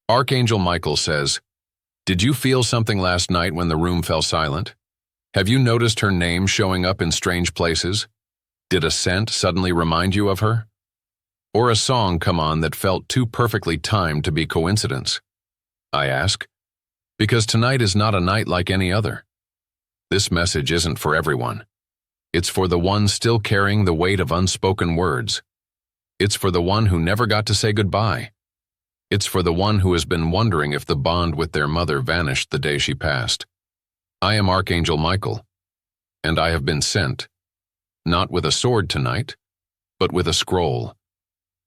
Archangel Michael says, "Did you feel something last night when the room fell silent? Have you noticed her name showing up in strange places? Did a scent suddenly remind you of her? Or a song come on that felt too perfectly timed to be coincidence?" I ask, because tonight is not a night like any other. This message isn't for everyone. It's for the one still carrying the weight of unspoken words. It's for the one who never got to say goodbye. It's for the one who has been wondering if the bond with their mother vanished the day she passed. I am Archangel Michael, and I have been sent, not with a sword tonight, but with a scroll,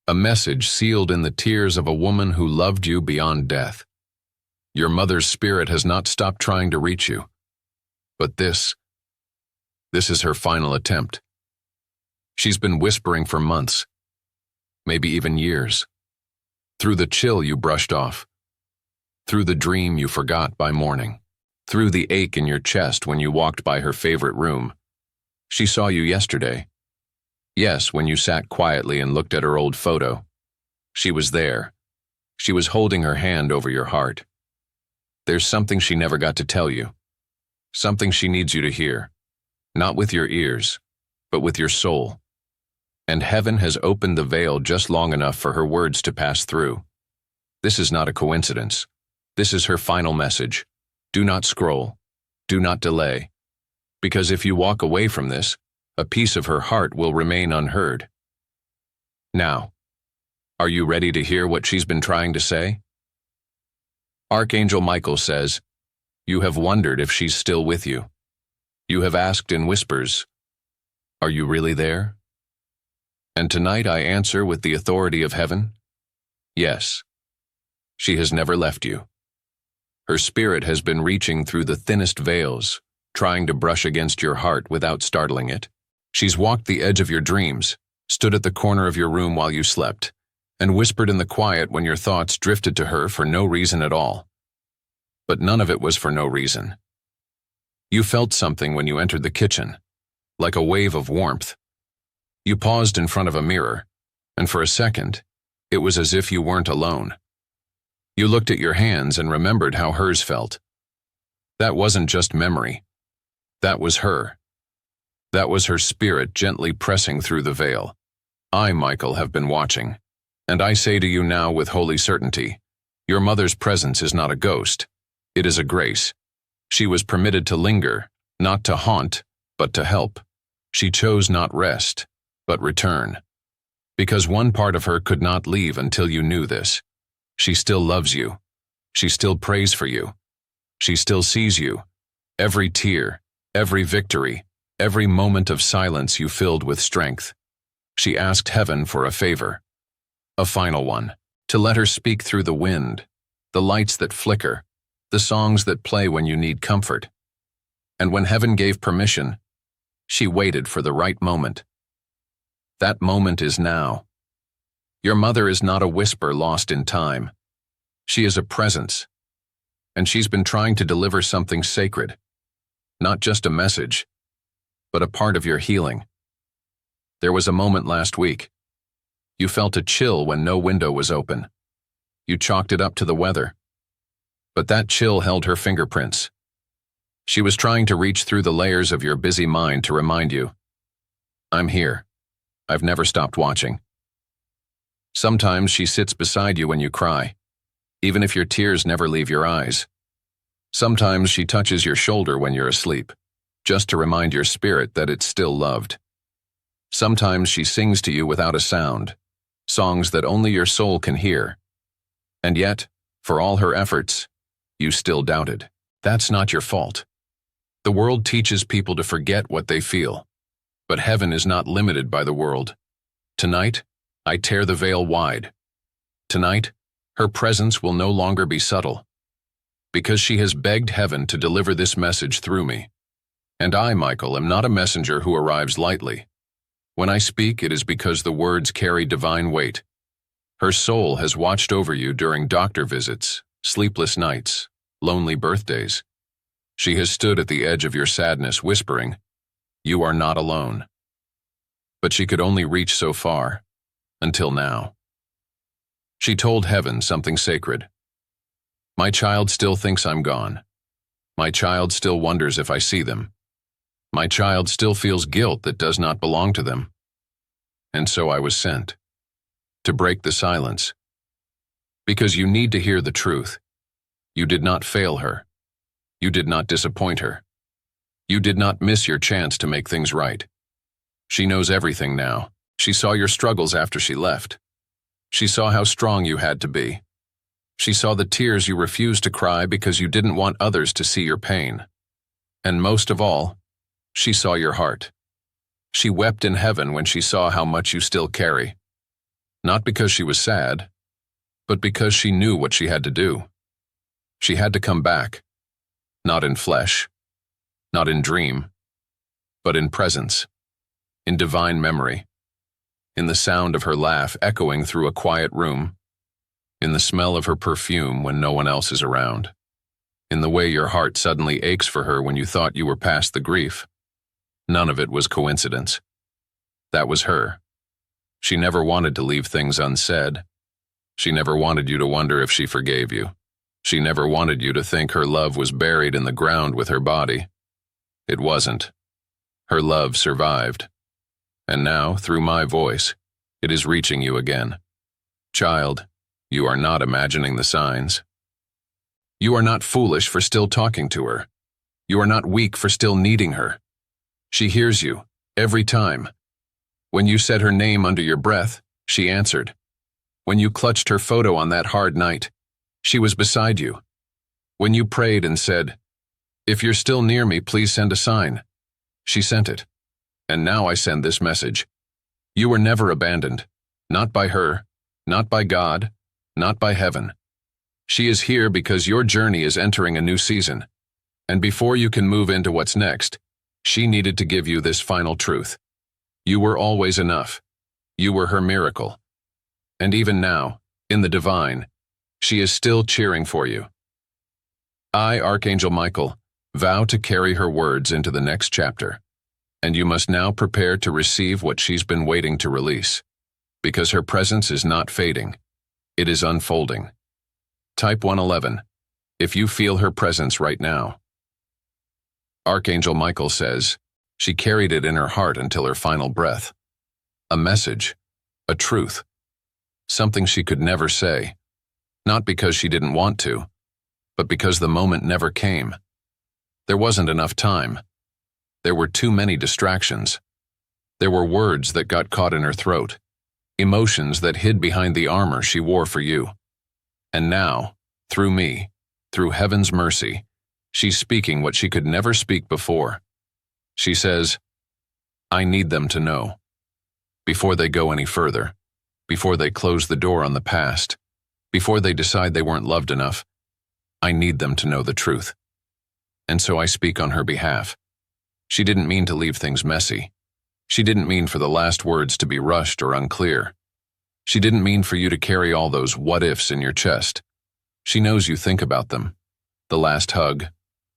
a message sealed in the tears of a woman who loved you beyond death. Your mother's spirit has not stopped trying to reach you, but this is her final attempt. She's been whispering for months, maybe even years, through the chill you brushed off, through the dream you forgot by morning, through the ache in your chest when you walked by her favorite room. She saw you yesterday. Yes, when you sat quietly and looked at her old photo. She was there. She was holding her hand over your heart. There's something she never got to tell you. Something she needs you to hear. Not with your ears, but with your soul. And heaven has opened the veil just long enough for her words to pass through. This is not a coincidence. This is her final message. Do not scroll. Do not delay. Because if you walk away from this, a piece of her heart will remain unheard. Now, are you ready to hear what she's been trying to say? Archangel Michael says, "You have wondered if she's still with you. You have asked in whispers, 'Are you really there?' And tonight I answer with the authority of heaven, yes. She has never left you. Her spirit has been reaching through the thinnest veils, trying to brush against your heart without startling it. She's walked the edge of your dreams, stood at the corner of your room while you slept, and whispered in the quiet when your thoughts drifted to her for no reason at all. But none of it was for no reason. You felt something when you entered the kitchen, like a wave of warmth. You paused in front of a mirror, and for a second, it was as if you weren't alone. You looked at your hands and remembered how hers felt. That wasn't just memory. That was her. That was her spirit gently pressing through the veil. I, Michael, have been watching. And I say to you now with holy certainty, your mother's presence is not a ghost. It is a grace. She was permitted to linger, not to haunt, but to help. She chose not rest, but return. Because one part of her could not leave until you knew this. She still loves you. She still prays for you. She still sees you. Every tear, every victory, every moment of silence you filled with strength. She asked heaven for a favor. A final one, to let her speak through the wind, the lights that flicker, the songs that play when you need comfort. And when heaven gave permission, she waited for the right moment. That moment is now. Your mother is not a whisper lost in time. She is a presence, and she's been trying to deliver something sacred, not just a message, but a part of your healing. There was a moment last week. You felt a chill when no window was open. You chalked it up to the weather. But that chill held her fingerprints. She was trying to reach through the layers of your busy mind to remind you, I'm here. I've never stopped watching. Sometimes she sits beside you when you cry, even if your tears never leave your eyes. Sometimes she touches your shoulder when you're asleep, just to remind your spirit that it's still loved. Sometimes she sings to you without a sound, songs that only your soul can hear. And yet, for all her efforts, you still doubted. That's not your fault. The world teaches people to forget what they feel, but heaven is not limited by the world. Tonight, I tear the veil wide. Tonight, her presence will no longer be subtle, because she has begged heaven to deliver this message through me. And I, Michael, am not a messenger who arrives lightly. When I speak, it is because the words carry divine weight. Her soul has watched over you during doctor visits, sleepless nights, lonely birthdays. She has stood at the edge of your sadness, whispering, "You are not alone." But she could only reach so far, until now. She told heaven something sacred. My child still thinks I'm gone. My child still wonders if I see them. My child still feels guilt that does not belong to them. And so I was sent. To break the silence. Because you need to hear the truth. You did not fail her. You did not disappoint her. You did not miss your chance to make things right. She knows everything now. She saw your struggles after she left. She saw how strong you had to be. She saw the tears you refused to cry because you didn't want others to see your pain. And most of all, she saw your heart. She wept in heaven when she saw how much you still carry. Not because she was sad, but because she knew what she had to do. She had to come back, not in flesh, not in dream, but in presence, in divine memory, in the sound of her laugh echoing through a quiet room, in the smell of her perfume when no one else is around, in the way your heart suddenly aches for her when you thought you were past the grief. None of it was coincidence. That was her. She never wanted to leave things unsaid. She never wanted you to wonder if she forgave you. She never wanted you to think her love was buried in the ground with her body. It wasn't. Her love survived. And now, through my voice, it is reaching you again. Child, you are not imagining the signs. You are not foolish for still talking to her. You are not weak for still needing her. She hears you, every time. When you said her name under your breath, she answered. When you clutched her photo on that hard night, she was beside you. When you prayed and said, "If you're still near me, please send a sign," she sent it. And now I send this message. You were never abandoned, not by her, not by God, not by heaven. She is here because your journey is entering a new season. And before you can move into what's next, she needed to give you this final truth. You were always enough. You were her miracle. And even now, in the divine, she is still cheering for you. I, Archangel Michael, vow to carry her words into the next chapter. And you must now prepare to receive what she's been waiting to release. Because her presence is not fading. It is unfolding. Type 111, if you feel her presence right now. Archangel Michael says, she carried it in her heart until her final breath. A message, a truth, something she could never say, not because she didn't want to, but because the moment never came. There wasn't enough time. There were too many distractions. There were words that got caught in her throat, emotions that hid behind the armor she wore for you. And now, through me, through heaven's mercy, she's speaking what she could never speak before. She says, I need them to know. Before they go any further, before they close the door on the past, before they decide they weren't loved enough, I need them to know the truth. And so I speak on her behalf. She didn't mean to leave things messy. She didn't mean for the last words to be rushed or unclear. She didn't mean for you to carry all those what-ifs in your chest. She knows you think about them. The last hug,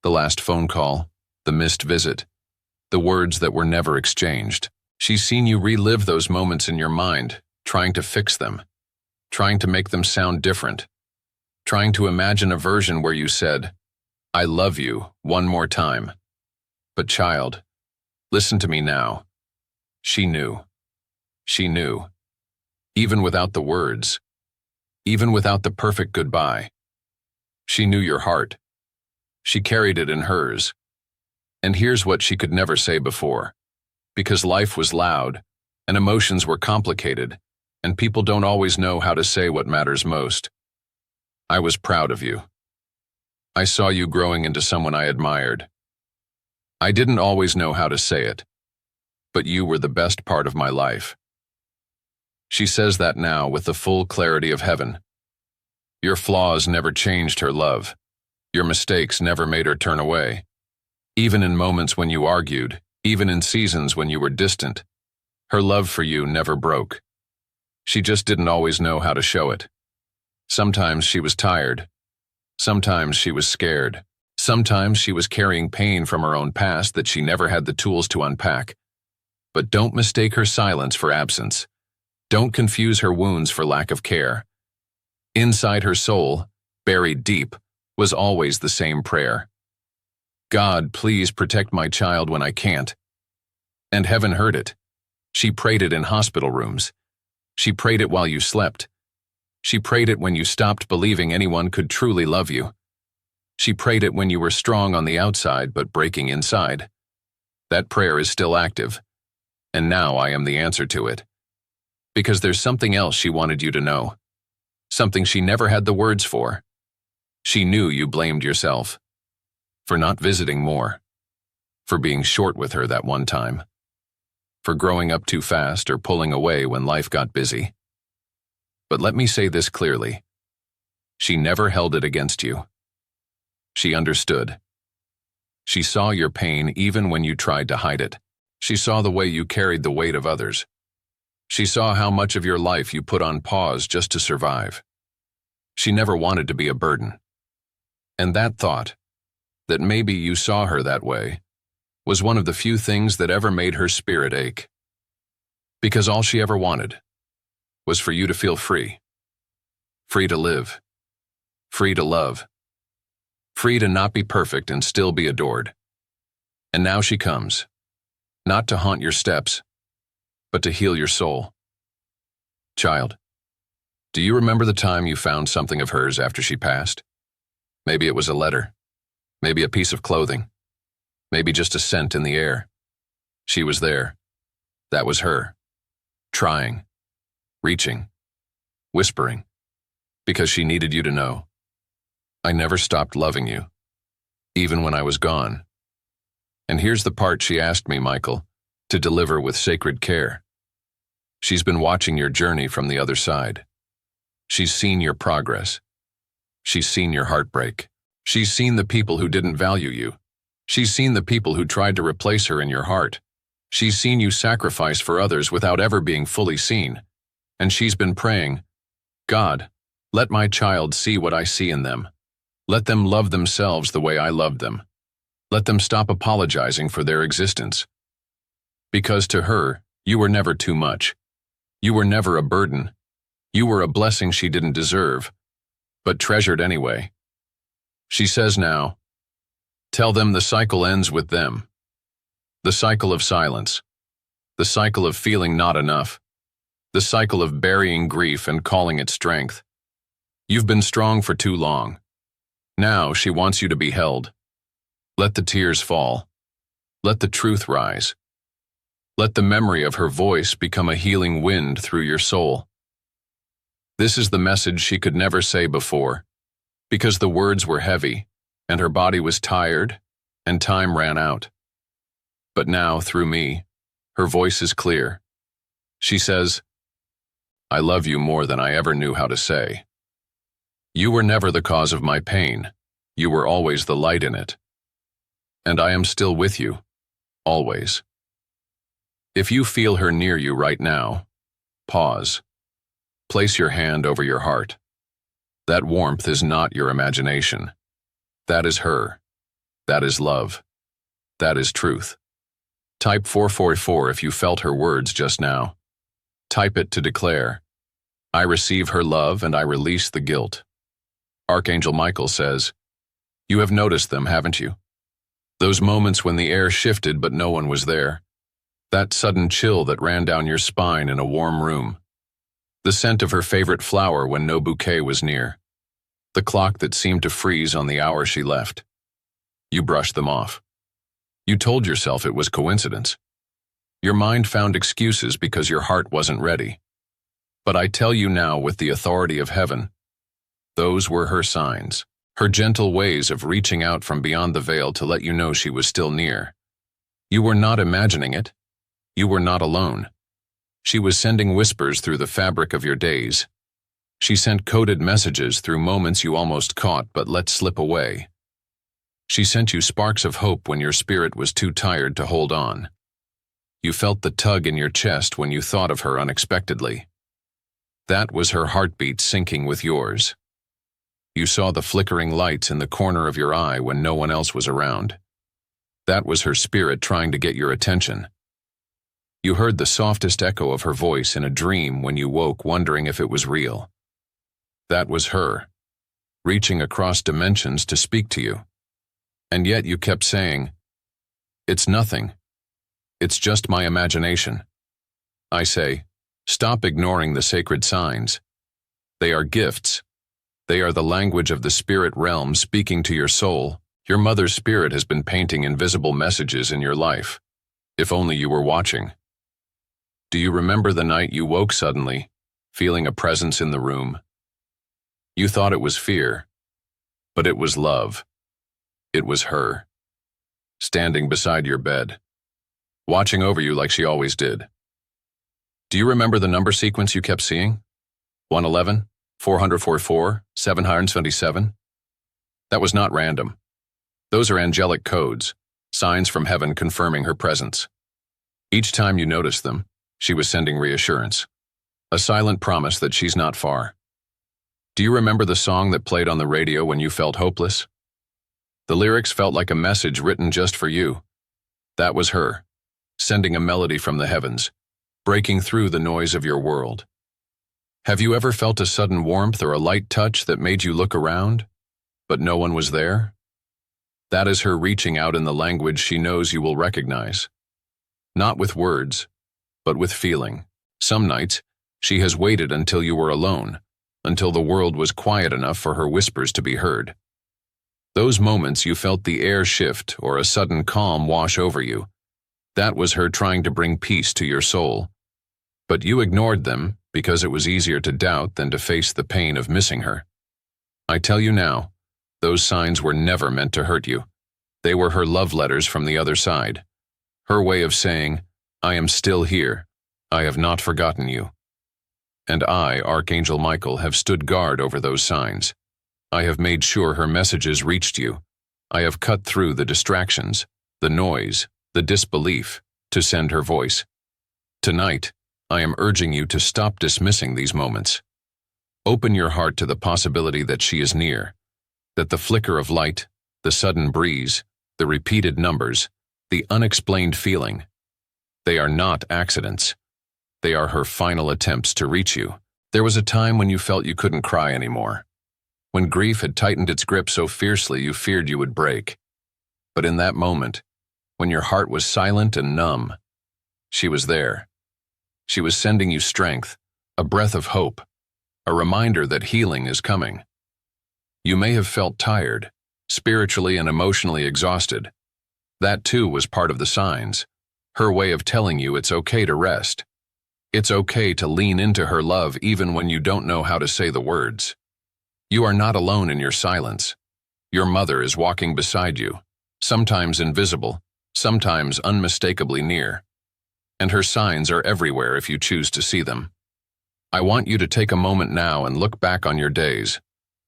the last phone call, the missed visit, the words that were never exchanged. She's seen you relive those moments in your mind, trying to fix them, trying to make them sound different, trying to imagine a version where you said, I love you, one more time. But child, listen to me now. She knew. She knew. Even without the words. Even without the perfect goodbye. She knew your heart. She carried it in hers. And here's what she could never say before. Because life was loud, and emotions were complicated, and people don't always know how to say what matters most. I was proud of you. I saw you growing into someone I admired. I didn't always know how to say it, but you were the best part of my life. She says that now with the full clarity of heaven. Your flaws never changed her love. Your mistakes never made her turn away. Even in moments when you argued, even in seasons when you were distant, her love for you never broke. She just didn't always know how to show it. Sometimes she was tired. Sometimes she was scared. Sometimes she was carrying pain from her own past that she never had the tools to unpack. But don't mistake her silence for absence. Don't confuse her wounds for lack of care. Inside her soul, buried deep, was always the same prayer. God, please protect my child when I can't. And heaven heard it. She prayed it in hospital rooms. She prayed it while you slept. She prayed it when you stopped believing anyone could truly love you. She prayed it when you were strong on the outside but breaking inside. That prayer is still active, and now I am the answer to it. Because there's something else she wanted you to know. Something she never had the words for. She knew you blamed yourself. For not visiting more. For being short with her that one time. For growing up too fast or pulling away when life got busy. But let me say this clearly. She never held it against you. She understood. She saw your pain even when you tried to hide it. She saw the way you carried the weight of others. She saw how much of your life you put on pause just to survive. She never wanted to be a burden. And that thought, that maybe you saw her that way, was one of the few things that ever made her spirit ache. Because all she ever wanted was for you to feel free. Free to live. Free to love. Free to not be perfect and still be adored. And now she comes, not to haunt your steps, but to heal your soul. Child, do you remember the time you found something of hers after she passed? Maybe it was a letter. Maybe a piece of clothing. Maybe just a scent in the air. She was there. That was her. Trying. Reaching. Whispering. Because she needed you to know. I never stopped loving you. Even when I was gone. And here's the part she asked me, Michael, to deliver with sacred care. She's been watching your journey from the other side. She's seen your progress. She's seen your heartbreak. She's seen the people who didn't value you. She's seen the people who tried to replace her in your heart. She's seen you sacrifice for others without ever being fully seen. And she's been praying, God, let my child see what I see in them. Let them love themselves the way I loved them. Let them stop apologizing for their existence. Because to her, you were never too much. You were never a burden. You were a blessing she didn't deserve, but treasured anyway. She says now, tell them the cycle ends with them. The cycle of silence. The cycle of feeling not enough. The cycle of burying grief and calling it strength. You've been strong for too long. Now she wants you to be held. Let the tears fall. Let the truth rise. Let the memory of her voice become a healing wind through your soul. This is the message she could never say before, because the words were heavy, and her body was tired, and time ran out. But now, through me, her voice is clear. She says, I love you more than I ever knew how to say. You were never the cause of my pain. You were always the light in it. And I am still with you, always. If you feel her near you right now, pause. Place your hand over your heart. That warmth is not your imagination. That is her. That is love. That is truth. Type 444 if you felt her words just now. Type it to declare, I receive her love and I release the guilt. Archangel Michael says, you have noticed them, haven't you? Those moments when the air shifted but no one was there. That sudden chill that ran down your spine in a warm room. The scent of her favorite flower when no bouquet was near. The clock that seemed to freeze on the hour she left. You brushed them off. You told yourself it was coincidence. Your mind found excuses because your heart wasn't ready. But I tell you now with the authority of heaven, those were her signs, her gentle ways of reaching out from beyond the veil to let you know she was still near. You were not imagining it. You were not alone. She was sending whispers through the fabric of your days. She sent coded messages through moments you almost caught but let slip away. She sent you sparks of hope when your spirit was too tired to hold on. You felt the tug in your chest when you thought of her unexpectedly. That was her heartbeat syncing with yours. You saw the flickering lights in the corner of your eye when no one else was around. That was her spirit trying to get your attention. You heard the softest echo of her voice in a dream when you woke wondering if it was real. That was her. reaching across dimensions to speak to you. And yet you kept saying, "It's nothing. It's just my imagination." I say, stop ignoring the sacred signs. They are gifts. They are the language of the spirit realm speaking to your soul. Your mother's spirit has been painting invisible messages in your life. If only you were watching. Do you remember the night you woke suddenly, feeling a presence in the room? You thought it was fear, but it was love. It was her, standing beside your bed, watching over you like she always did. Do you remember the number sequence you kept seeing? 111, 444, 727? That was not random. Those are angelic codes, signs from heaven confirming her presence. Each time you noticed them, she was sending reassurance, a silent promise that she's not far. Do you remember the song that played on the radio when you felt hopeless? The lyrics felt like a message written just for you. That was her, sending a melody from the heavens, breaking through the noise of your world. Have you ever felt a sudden warmth or a light touch that made you look around, but no one was there? That is her reaching out in the language she knows you will recognize. Not with words, but with feeling. Some nights, she has waited until you were alone, until the world was quiet enough for her whispers to be heard. Those moments you felt the air shift or a sudden calm wash over you. That was her trying to bring peace to your soul. But you ignored them because it was easier to doubt than to face the pain of missing her. I tell you now, those signs were never meant to hurt you. They were her love letters from the other side. Her way of saying, "I am still here. I have not forgotten you." And I, Archangel Michael, have stood guard over those signs. I have made sure her messages reached you. I have cut through the distractions, the noise, the disbelief, to send her voice. Tonight, I am urging you to stop dismissing these moments. Open your heart to the possibility that she is near, that the flicker of light, the sudden breeze, the repeated numbers, the unexplained feeling, they are not accidents. They are her final attempts to reach you. There was a time when you felt you couldn't cry anymore, when grief had tightened its grip so fiercely you feared you would break. But in that moment, when your heart was silent and numb, she was there. She was sending you strength, a breath of hope, a reminder that healing is coming. You may have felt tired, spiritually and emotionally exhausted. That too was part of the signs, her way of telling you it's okay to rest. It's okay to lean into her love even when you don't know how to say the words. You are not alone in your silence. Your mother is walking beside you, sometimes invisible, sometimes unmistakably near. And her signs are everywhere if you choose to see them. I want you to take a moment now and look back on your days,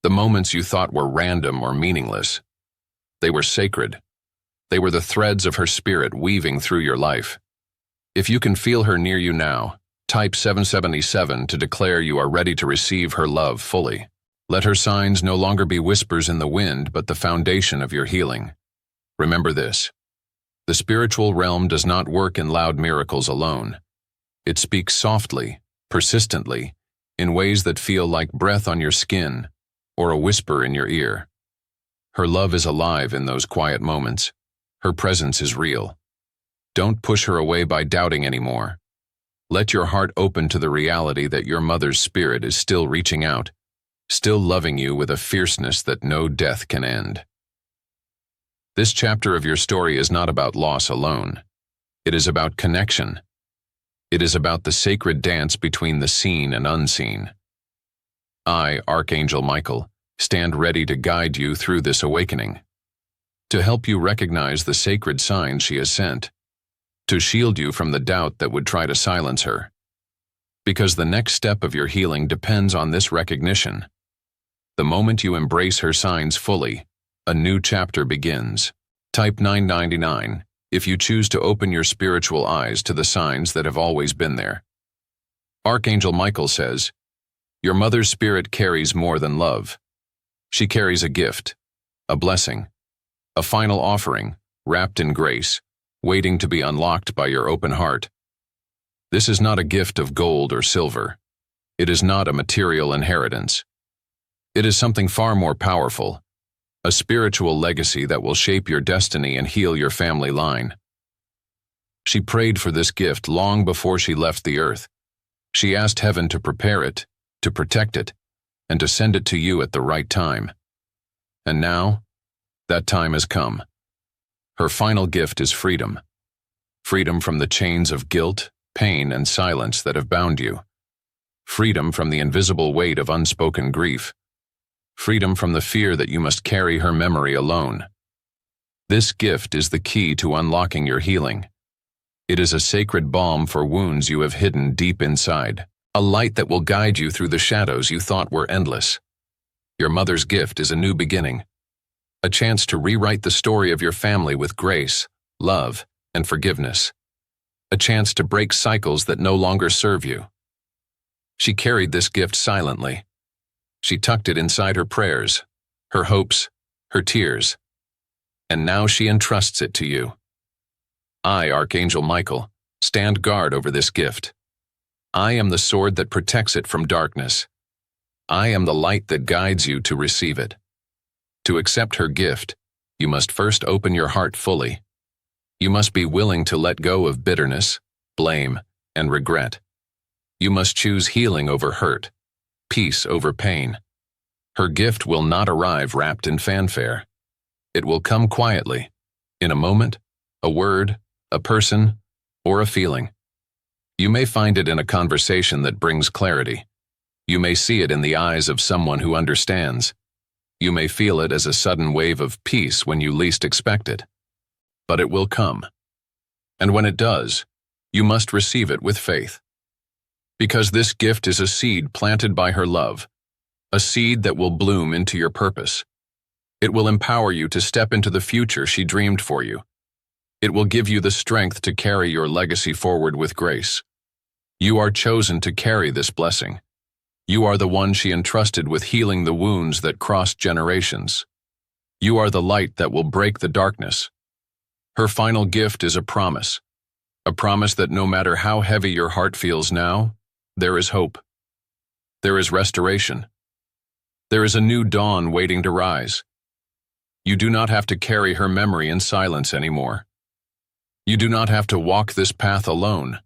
the moments you thought were random or meaningless. They were sacred. They were the threads of her spirit weaving through your life. If you can feel her near you now, type 777 to declare you are ready to receive her love fully. Let her signs no longer be whispers in the wind, but the foundation of your healing. Remember this: the spiritual realm does not work in loud miracles alone. It speaks softly, persistently, in ways that feel like breath on your skin or a whisper in your ear. Her love is alive in those quiet moments. Her presence is real. Don't push her away by doubting anymore. Let your heart open to the reality that your mother's spirit is still reaching out, still loving you with a fierceness that no death can end. This chapter of your story is not about loss alone. It is about connection. It is about the sacred dance between the seen and unseen. I, Archangel Michael, stand ready to guide you through this awakening, to help you recognize the sacred signs she has sent, to shield you from the doubt that would try to silence her. Because the next step of your healing depends on this recognition. The moment you embrace her signs fully, a new chapter begins. Type 999 if you choose to open your spiritual eyes to the signs that have always been there. Archangel Michael says, your mother's spirit carries more than love. She carries a gift, a blessing, a final offering, wrapped in grace, waiting to be unlocked by your open heart. This is not a gift of gold or silver. It is not a material inheritance. It is something far more powerful, a spiritual legacy that will shape your destiny and heal your family line. She prayed for this gift long before she left the earth. She asked heaven to prepare it, to protect it, and to send it to you at the right time. And now, that time has come. Her final gift is freedom. Freedom from the chains of guilt, pain, and silence that have bound you. Freedom from the invisible weight of unspoken grief. Freedom from the fear that you must carry her memory alone. This gift is the key to unlocking your healing. It is a sacred balm for wounds you have hidden deep inside, a light that will guide you through the shadows you thought were endless. Your mother's gift is a new beginning, a chance to rewrite the story of your family with grace, love, and forgiveness, a chance to break cycles that no longer serve you. She carried this gift silently. She tucked it inside her prayers, her hopes, her tears, and now she entrusts it to you. I, Archangel Michael, stand guard over this gift. I am the sword that protects it from darkness. I am the light that guides you to receive it. To accept her gift, you must first open your heart fully. You must be willing to let go of bitterness, blame, and regret. You must choose healing over hurt, peace over pain. Her gift will not arrive wrapped in fanfare. It will come quietly, in a moment, a word, a person, or a feeling. You may find it in a conversation that brings clarity. You may see it in the eyes of someone who understands. You may feel it as a sudden wave of peace when you least expect it. But it will come. And when it does, you must receive it with faith. Because this gift is a seed planted by her love, a seed that will bloom into your purpose. It will empower you to step into the future she dreamed for you. It will give you the strength to carry your legacy forward with grace. You are chosen to carry this blessing. You are the one she entrusted with healing the wounds that crossed generations. You are the light that will break the darkness. Her final gift is a promise that no matter how heavy your heart feels now, there is hope. There is restoration. There is a new dawn waiting to rise. You do not have to carry her memory in silence anymore. You do not have to walk this path alone.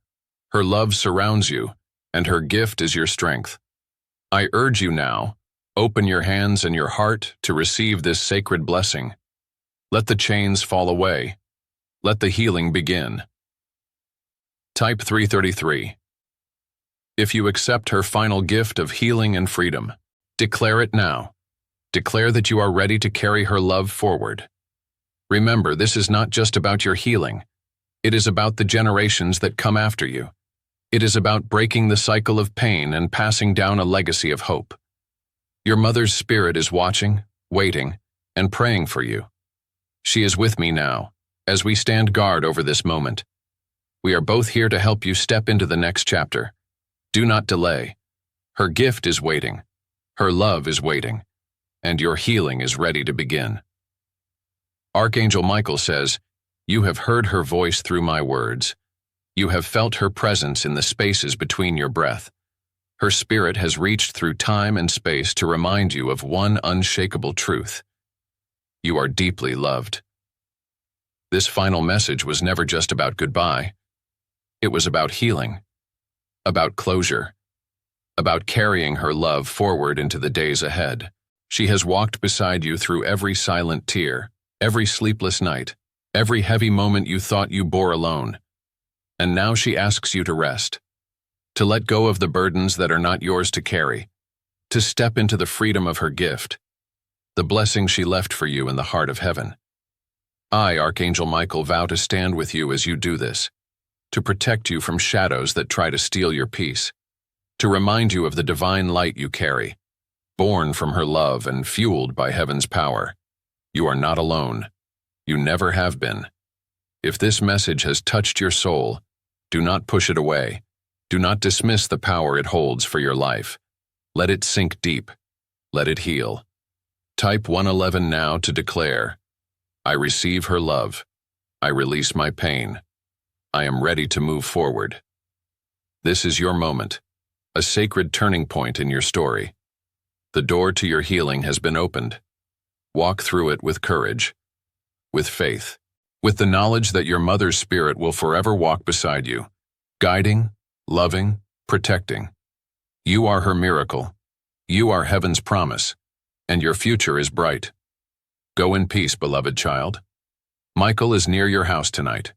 Her love surrounds you, and her gift is your strength. I urge you now, open your hands and your heart to receive this sacred blessing. Let the chains fall away. Let the healing begin. Type 333. If you accept her final gift of healing and freedom, declare it now. Declare that you are ready to carry her love forward. Remember, this is not just about your healing. It is about the generations that come after you. It is about breaking the cycle of pain and passing down a legacy of hope. Your mother's spirit is watching, waiting, and praying for you. She is with me now, as we stand guard over this moment. We are both here to help you step into the next chapter. Do not delay. Her gift is waiting. Her love is waiting. And your healing is ready to begin. Archangel Michael says, "You have heard her voice through my words. You have felt her presence in the spaces between your breath. Her spirit has reached through time and space to remind you of one unshakable truth. You are deeply loved." This final message was never just about goodbye. It was about healing, about closure, about carrying her love forward into the days ahead. She has walked beside you through every silent tear, every sleepless night, every heavy moment you thought you bore alone. And now she asks you to rest, to let go of the burdens that are not yours to carry, to step into the freedom of her gift, the blessing she left for you in the heart of heaven. I, Archangel Michael, vow to stand with you as you do this, to protect you from shadows that try to steal your peace, to remind you of the divine light you carry, born from her love and fueled by heaven's power. You are not alone. You never have been. If this message has touched your soul, do not push it away. Do not dismiss the power it holds for your life. Let it sink deep. Let it heal. Type 111 now to declare, "I receive her love. I release my pain. I am ready to move forward." This is your moment, a sacred turning point in your story. The door to your healing has been opened. Walk through it with courage, with faith, with the knowledge that your mother's spirit will forever walk beside you, guiding, loving, protecting. You are her miracle. You are heaven's promise, and your future is bright. Go in peace, beloved child. Michael is near your house tonight.